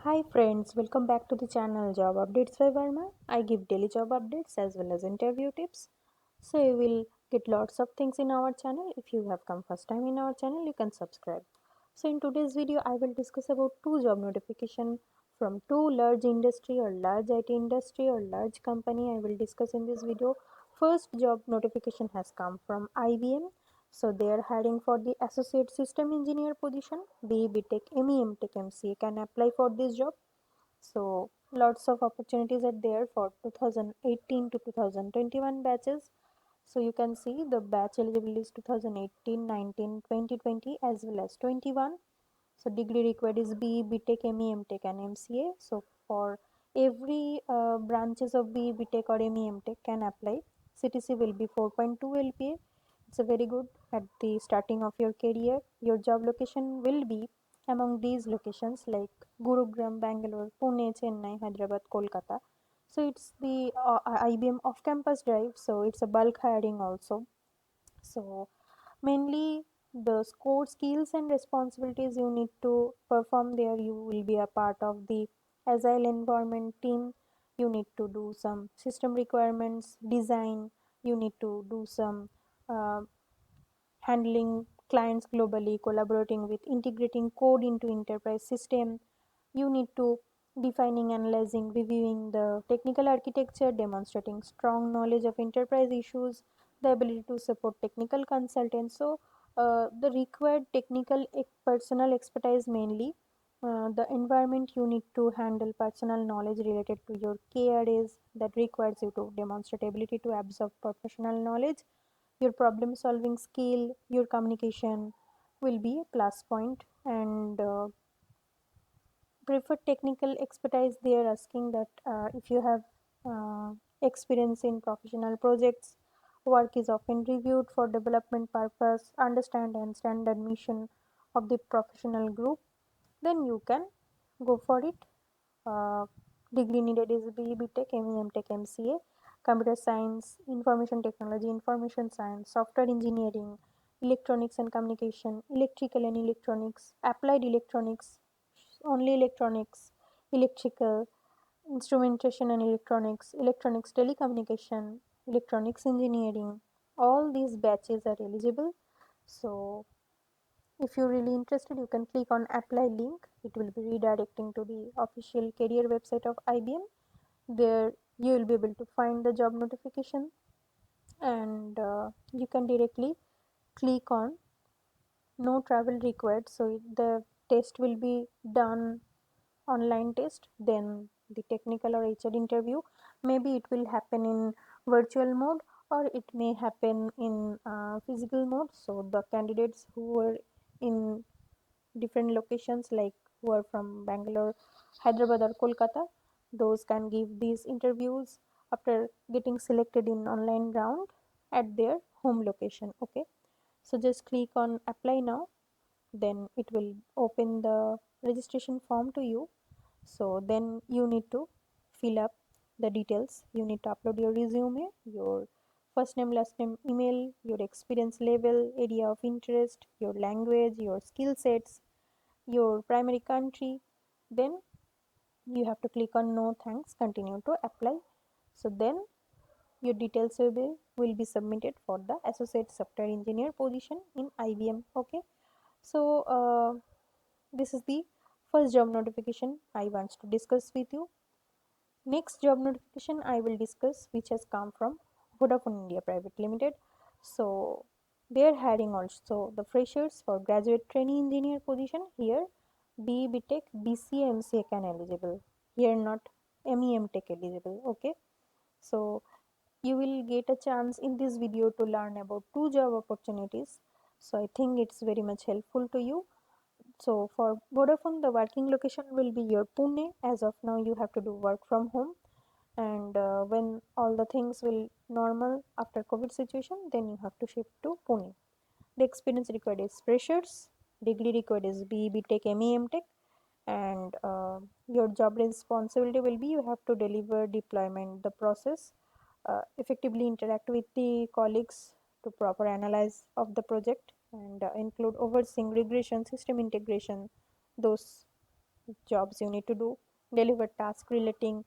Hi friends, welcome back to the channel Job Updates by Verma. I give daily job updates as well as interview tips. So you will get lots of things in our channel. If you have come first time in our channel, you can subscribe. So in today's video, I will discuss about two job notification from two large industry or large IT industry or large company. I will discuss in this video. First job notification has come from IBM. So they are hiring for the associate system engineer position. BE Tech, MEM Tech, MCA can apply for this job. So lots of opportunities are there for 2018 to 2021 batches. So you can see the batch eligible is 2018, 19, 2020 as well as 21. So degree required is BE, BTech, ME, MTech and MCA. So for every branches of BE, BTech or ME, MTech can apply. CTC will be 4.2 LPA. It's a very good at the starting of your career. Your job location will be among these locations like Gurugram, Bangalore, Pune, Chennai, Hyderabad, Kolkata. So it's the IBM off campus drive. So it's a bulk hiring also. So mainly the core skills and responsibilities you need to perform there. You will be a part of the agile environment team. You need to do some system requirements design. You need to do some uh, handling clients globally, collaborating with integrating code into enterprise system. You need to defining, analyzing, reviewing the technical architecture, demonstrating strong knowledge of enterprise issues, the ability to support technical consultants. So the required technical personal expertise mainly. The environment you need to handle personal knowledge related to your key areas that requires you to demonstrate ability to absorb professional knowledge. Your problem solving skill, your communication will be a plus point. And preferred technical expertise, they are asking that if you have uh, experience in professional projects, work is often reviewed for development purpose, understand and standard mission of the professional group, then you can go for it. uh, Degree needed is BE, BTech, ME, MTech, MCA, computer science, information technology, information science, software engineering, electronics and communication, electrical and electronics, applied electronics, only electronics, electrical, instrumentation and electronics, electronics telecommunication, electronics engineering. All these batches are eligible. So if you're really interested, you can click on apply link. It will be redirecting to the official career website of IBM. There you will be able to find the job notification, and you can directly click on no travel required. So the test will be done online test, then the technical or HR interview. Maybe it will happen in virtual mode or it may happen in physical mode. So the candidates who were in different locations, like who are from Bangalore, Hyderabad or Kolkata, those can give these interviews after getting selected in online round at their home location. Okay, so just click on apply now, then it will open the registration form to you. So then you need to fill up the details. You need to upload your resume, your first name, last name, email, your experience level, area of interest, your language, your skill sets, your primary country. Then you have to click on no thanks, continue to apply. So then your details will be submitted for the associate software engineer position in IBM. Okay, so this is the first job notification I want to discuss with you. Next job notification I will discuss, which has come from Vodafone India Private Limited. So they are hiring also the freshers for graduate trainee engineer position. Here BE, BTech, BCA, MCA can eligible. Here not ME, MTech eligible. Okay. So you will get a chance in this video to learn about two job opportunities. So I think it's very much helpful to you. So for Vodafone, the working location will be your Pune. As of now, you have to do work from home, and when all the things will normal after COVID situation, then you have to shift to Pune. The experience required is freshers. Degree required is BE, BTech, ME, MTech, and your job responsibility will be you have to deliver deployment the process, effectively interact with the colleagues to proper analyze of the project, and include overseeing regression, system integration, those jobs you need to do, deliver tasks relating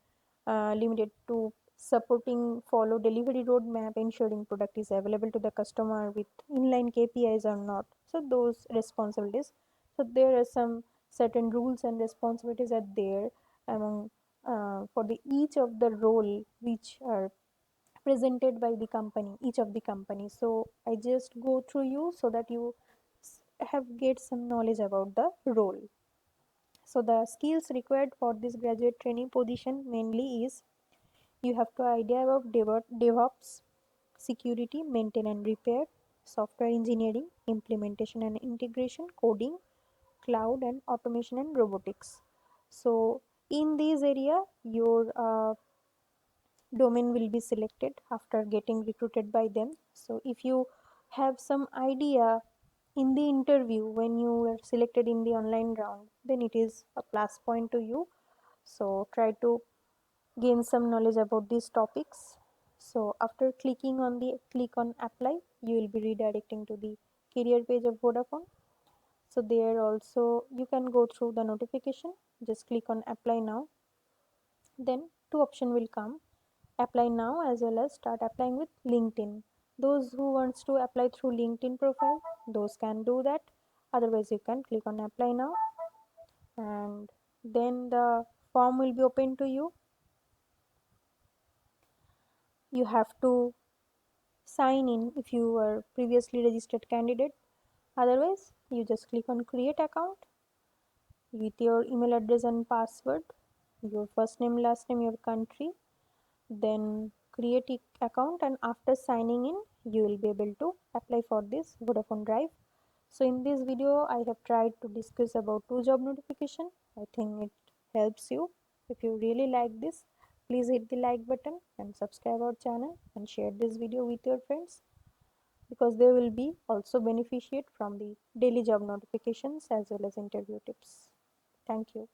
limited to supporting, follow delivery roadmap, ensuring product is available to the customer with inline KPIs or not. So those responsibilities. So there are some certain rules and responsibilities are there among for the each of the role which are presented by the company, each of the company. So I just go through you so that you have get some knowledge about the role. So the skills required for this graduate trainee position mainly is you have to idea about DevOps, security, maintain and repair, software engineering, implementation and integration, coding, cloud and automation and robotics. So in this area, your domain will be selected after getting recruited by them. So if you have some idea in the interview when you were selected in the online round, then it is a plus point to you. So try to gain some knowledge about these topics. So after clicking on the click on apply, you will be redirecting to the career page of Vodafone. So there also you can go through the notification, just click on apply now. Then two option will come, apply now as well as start applying with LinkedIn. Those who wants to apply through LinkedIn profile, those can do that. Otherwise you can click on apply now, and then the form will be open to you. You have to sign in if you were previously registered candidate. Otherwise you just click on create account with your email address and password, your first name, last name, your country, then create account, and after signing in you will be able to apply for this Vodafone Drive. So in this video I have tried to discuss about two job notification. I think it helps you. If you really like this, please hit the like button and subscribe our channel and share this video with your friends, because they will be also beneficiate from the daily job notifications as well as interview tips. Thank you.